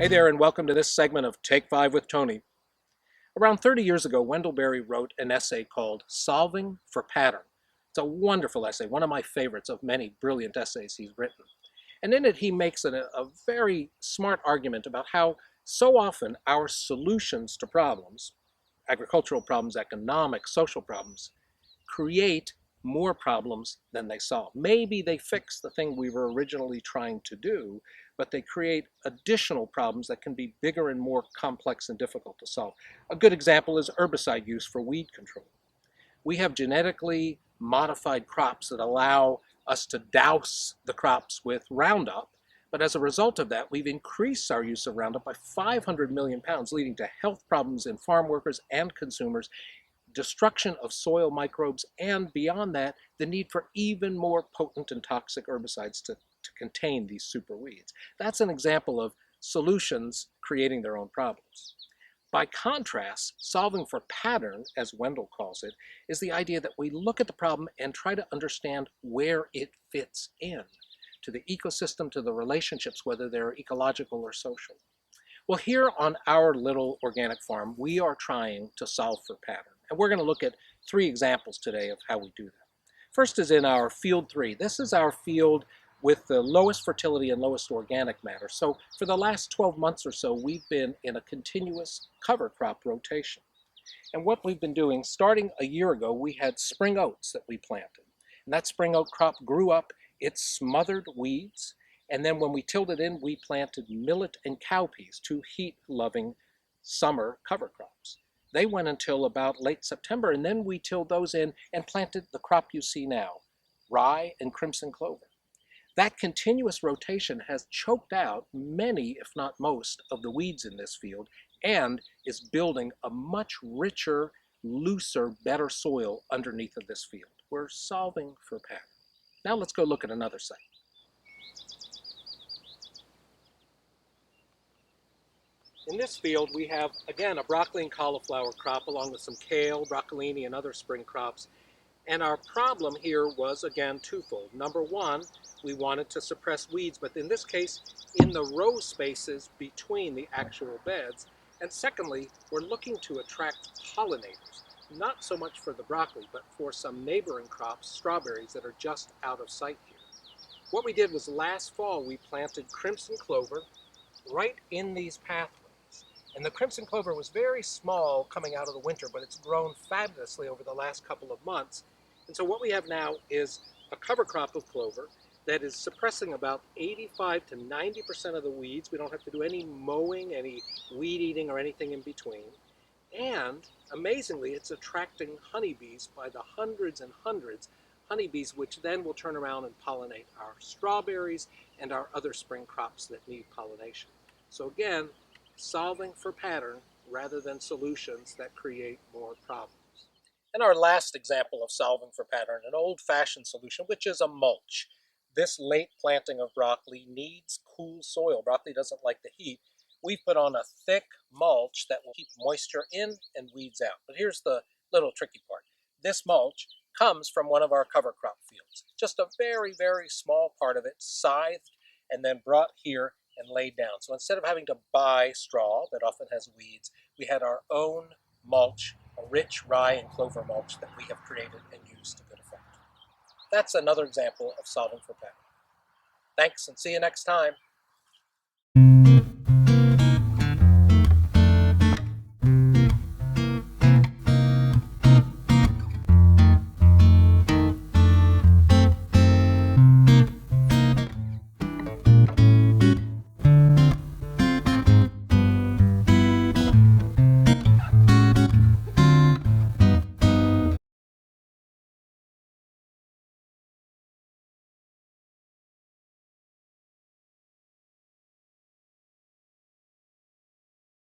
Hey there, and welcome to this segment of Take 5 with Tony. Around 30 years ago, Wendell Berry wrote an essay called Solving for Pattern. It's a wonderful essay, one of my favorites of many brilliant essays he's written. And in it, he makes a very smart argument about how so often our solutions to problems, agricultural problems, economic, social problems, create more problems than they solve. Maybe they fix the thing we were originally trying to do, but they create additional problems that can be bigger and more complex and difficult to solve. A good example is herbicide use for weed control. We have genetically modified crops that allow us to douse the crops with Roundup, but as a result of that, we've increased our use of Roundup by 500 million pounds, leading to health problems in farm workers and consumers, destruction of soil microbes, and beyond that, the need for even more potent and toxic herbicides to contain these super weeds. That's an example of solutions creating their own problems. By contrast, solving for pattern, as Wendell calls it, is the idea that we look at the problem and try to understand where it fits in to the ecosystem, to the relationships, whether they're ecological or social. Well, here on our little organic farm, we are trying to solve for pattern. And we're going to look at 3 examples today of how we do that. First is in our field 3. This is our field with the lowest fertility and lowest organic matter. So for the last 12 months or so, we've been in a continuous cover crop rotation. And what we've been doing, starting a year ago, we had spring oats that we planted. And that spring oat crop grew up, it smothered weeds, and then when we tilled it in, we planted millet and cowpeas, 2 heat-loving summer cover crops. They went until about late September, and then we tilled those in and planted the crop you see now, rye and crimson clover. That continuous rotation has choked out many, if not most, of the weeds in this field and is building a much richer, looser, better soil underneath of this field. We're solving for pattern. Now let's go look at another site. In this field, we have, again, a broccoli and cauliflower crop along with some kale, broccolini, and other spring crops. And our problem here was, again, twofold. Number one, we wanted to suppress weeds, but in this case, in the row spaces between the actual beds. And secondly, we're looking to attract pollinators, not so much for the broccoli, but for some neighboring crops, strawberries, that are just out of sight here. What we did was last fall, we planted crimson clover right in these pathways. And the crimson clover was very small coming out of the winter, but it's grown fabulously over the last couple of months. And so what we have now is a cover crop of clover that is suppressing about 85 to 90% of the weeds. We don't have to do any mowing, any weed eating, or anything in between. And amazingly, it's attracting honeybees by the hundreds and hundreds, honeybees which then will turn around and pollinate our strawberries and our other spring crops that need pollination. So again, solving for pattern rather than solutions that create more problems. And our last example of solving for pattern, an old-fashioned solution, which is a mulch. This late planting of broccoli needs cool soil. Broccoli doesn't like the heat. We've put on a thick mulch that will keep moisture in and weeds out. But here's the little tricky part. This mulch comes from one of our cover crop fields. Just a very, very small part of it, scythed and then brought here and laid down. So instead of having to buy straw that often has weeds, we had our own mulch, a rich rye and clover mulch that we have created and used to good effect. That's another example of solving for pattern. Thanks, and see you next time.